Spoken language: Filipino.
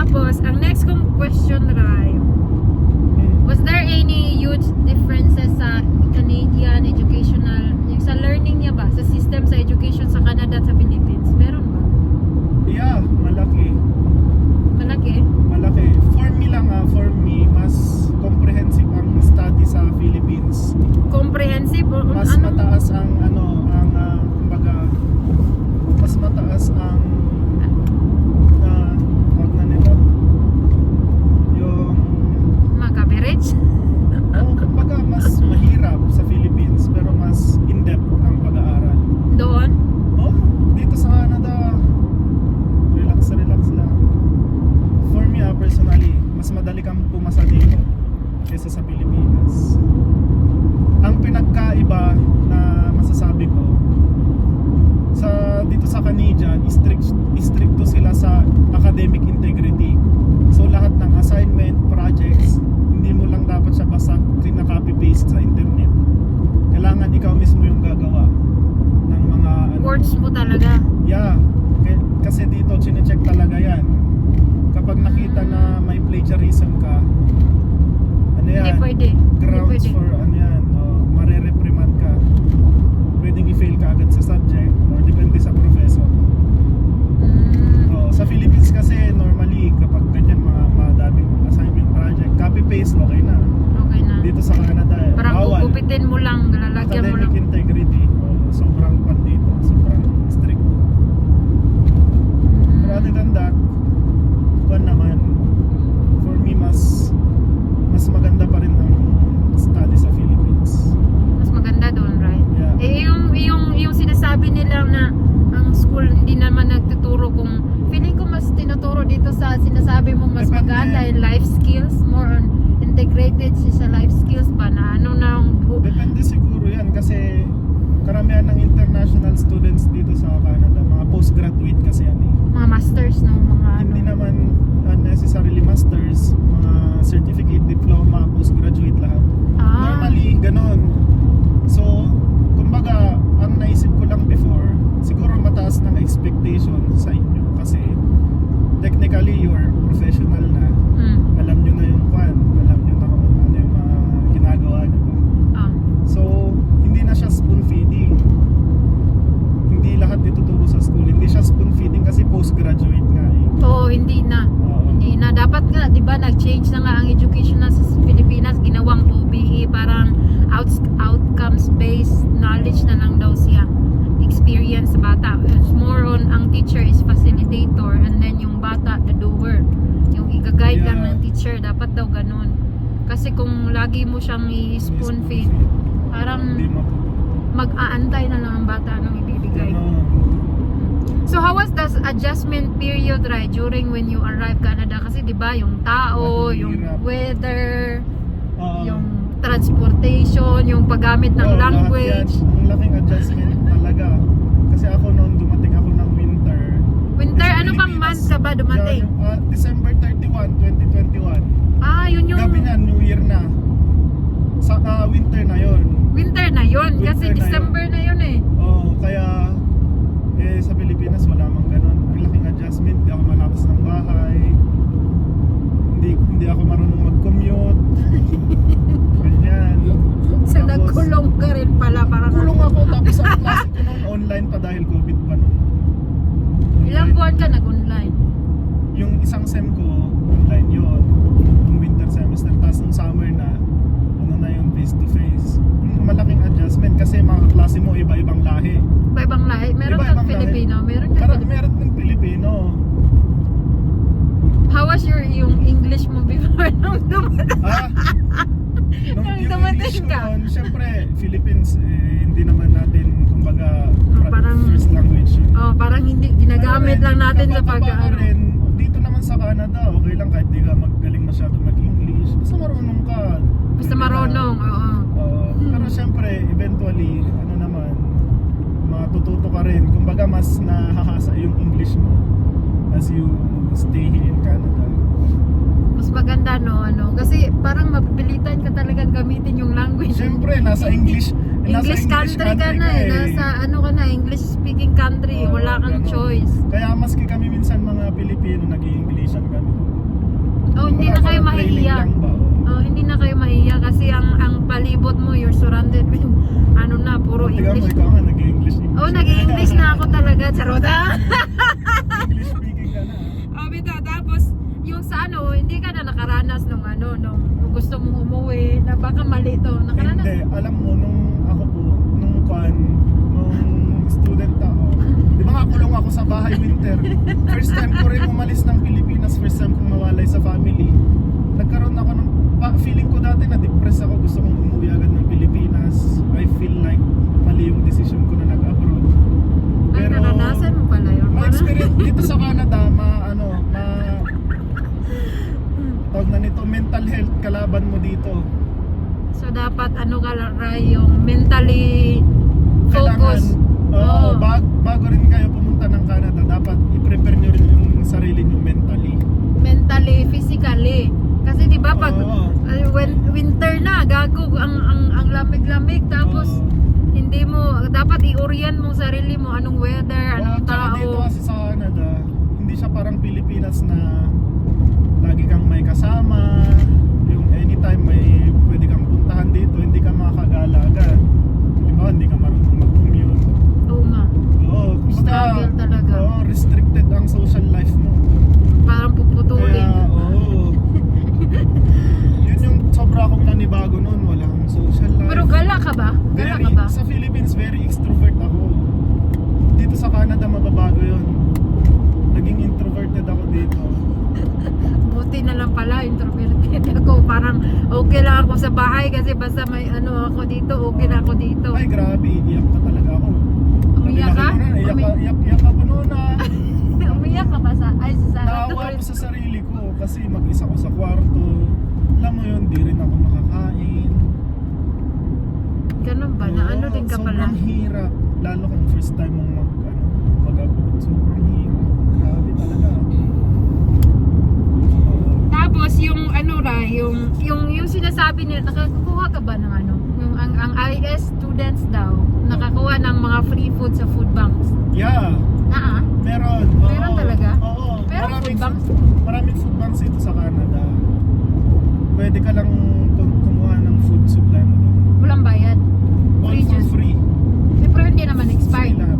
Tapos, ang next kong question, Rai, was there any huge differences sa Canadian educational, yung sa learning niya ba, sa system sa education sa Canada at sa Philippines? Meron ba? Yeah, malaki. Malaki? Malaki. For me, mas comprehensive ang study sa Philippines. Comprehensive? O, Mas mataas ang kumbaga, mas mataas ang tawag na nito, yung Mag-average? kumbaga mas mahirap sa Philippines pero mas in-depth ang pag-aaral. Doon? Oh, dito sa Canada, relax lang. For me, personally, mas madali kang pumasa dito kaysa sa Pilipinas. Ang pinagkaiba na masasabi ko dito sa Canadian, stricto sila sa academic integrity. So lahat ng assignment, projects, hindi mo lang dapat siya basta copy-paste sa internet. Kailangan ikaw mismo yung gagawa ng mga Words mo talaga? Yeah, kasi dito chine-check talaga yan. Kapag nakita na may plagiarism ka, ano yan? Hindi pwede. Grounds for ano yan, marereprimand ka. Pwedeng i-fail ka agad sa subject or depende sa professor. Sa Philippines kasi normally kapag ganyan mga madaming assignment project, copy-paste okay na. Okay na. Dito sa Canada Parang bawal. gugupitin mo lang, lalagyan mo lang. Academic integrity, sobrang pandito, sobrang strict. But other than that, kuwan naman, for me mas maganda pa rin ang study sa Philippines. Mas maganda doon, right? Yeah. Eh, yung sinasabi nila na ang school hindi naman nagtuturo kung feeling ko mas tinuturo dito sa sinasabi mo mas Depende. maganda yung life skills, more on integrated siya sa life skills ba na ano na Depende siguro yan kasi karamihan ng international students dito sa Canada, mga postgraduate kasi yan eh. mga masters no, mga ano. Hindi naman necessarily masters, mga certificate, diploma, postgraduate lahat. Normally, ganon. So, kumbaga, ang naisip ko lang before, siguro mataas ng expectation sa inyo kasi technically you're professional na. Alam nyo na yung kwan, alam nyo na kung ano yung mga ginagawa nyo ba. So, hindi na siya spoon feeding. Hindi lahat ituturo sa school. Hindi siya spoon feeding kasi postgraduate nga eh. Oo, hindi na. Hindi na. Dapat nga, di ba, nag-change na nga ang education na sa Pilipinas, ginawang OBE, parang outcomes-based knowledge na lang daw siya. Experience sa bata. It's more on, ang teacher is facilitator and then yung bata, the doer. Yung i-guide lang ng teacher, dapat daw ganun. Kasi kung lagi mo siyang i-spoon feed, parang mag-aantay na lang ang bata ng ibibigay. So how was the adjustment period, right, during when you arrived Canada? Kasi 'di ba, yung tao, yung weather, yung transportation, yung paggamit ng language. Ang laking adjustment talaga. Kasi ako noon dumating ako ng winter. Winter, ano bang month ka ba dumating? December 31, 2021. Yun yung Gabi na, New Year na. Sa winter na yon. winter na yun. Kasi Winter na December na yun eh. Kaya sa Pilipinas wala mang ganun. Ang laking adjustment, hindi ako malabas ng bahay. Hindi ako marunong mag-commute. Ganyan. So nagkulong ka rin pala. Kulong ako, tapos ang klase ko noon online pa dahil COVID pa noon. Ilang buwan ka nag-online? Yung isang sem ko, online yun. Yung winter semester. Tapos nung summer na, yung face to face. Malaking adjustment kasi mga klase mo iba-ibang lahi. Iba-ibang lahi? Meron kang Filipino? Meron kang Filipino? Meron ng Pilipino. How was yung English mo before nung dumating? Nung dumating ka? Siyempre, Philippines, hindi naman natin, kumbaga, parang first language. Parang hindi, ginagamit lang natin sa pag-aaral. Dito naman sa Canada, okay lang kahit di ka magaling masyado mag-English. Basta marunong ka. Basta marunong, oo. Pero siyempre, eventually, matututo ka rin. Kumbaga, mas nahahasa yung English mo as you stay here in Canada. Mas maganda kasi parang mapipilitan ka talagang gamitin yung language. Siyempre, nasa English country ka na eh. Nasa English speaking country. Wala kang choice. Kaya maski kami minsan mga Pilipino, nag-i-Englishan kami. Oh, hindi na kayo Training mahihiya. lang ba? Oh, hindi na kayo mahiya kasi ang palibot mo, you're surrounded with ano na, puro Tiga mo, English. ikaw nga nag-English. Oh, nag-English na ako talaga, charota. English speaking ka na. Oh, bita, tapos yung sa ano, hindi ka na nakaranas nung ano, nung gusto mong umuwi, na baka mali to. Nakaranas? Hindi, alam mo, nung ako po, nung student ako, di ba nga kulong ako sa bahay winter? First time ko rin umalis ng Pilipinas, first time kong mawalay sa family. Nagkaroon ako ng, feeling ko dati na-depress ako, gusto kong umuwi agad ng Pilipinas. I feel like mali yung decision ko na nag-abroad. Ay, naranasan mo pala yun. Ma-experience dito sa Canada, tawag na nito, mental health kalaban mo dito. So, dapat ano ka Ray, yung mentally focus. Oo, bago rin kayo pumunta ng Canada, dapat i-prepare nyo rin yung sarili nyo mentally. Mentally, physically. Kasi di ba pag Oo. when winter na, gago ang lamig-lamig tapos Oo. hindi mo dapat i-orient mo sarili mo anong weather, anong Tsaka dito tao. kasi sa Canada, hindi siya parang Pilipinas na lagi kang may kasama, yung anytime may pwede kang puntahan dito, hindi ka makakagala agad. Di ba, hindi ka marunong mag-commute. Oo nga. Oo, Struggle talaga. Oo, restricted ang social life mo. Parang puputulin. Kaya, oo. Yun yung sobra akong nanibago noon, walang social life. Pero gala ka ba? Gala ka ba? Sa Philippines, very extrovert ako. Dito sa Canada, mababago yun. Naging introverted ako dito. Buti na lang pala, introverted ako. Parang okay lang ako sa bahay kasi basta may ano ako dito, okay na ako dito. Ay, grabe, iyak ka talaga ako. Umiyak ka? Iyak ako noon ah. Umiyak ka ba sa Naawa ako sa sarili ko kasi mag-isa ko sa kwarto. Alam mo yun, di rin ako makakain. Ganun ba? Na ano din ka pala? Sobrang hirap. Lalo kung first time mong mag-abroad. Sobrang hirap. Grabe talaga. Tapos yung ano ra, yung sinasabi nila, nakakuha ka ba ng ano? Yung ang IS students daw, nakakuha ng mga free food sa food banks. Yeah, Naa. meron. Meron talaga? Oo. Pero food banks? Maraming food banks dito sa Canada. Pwede ka lang kumuha ng food supply mo doon. Walang bayad. All Free for juice. free. Eh, pero hindi naman expired. Free lahat.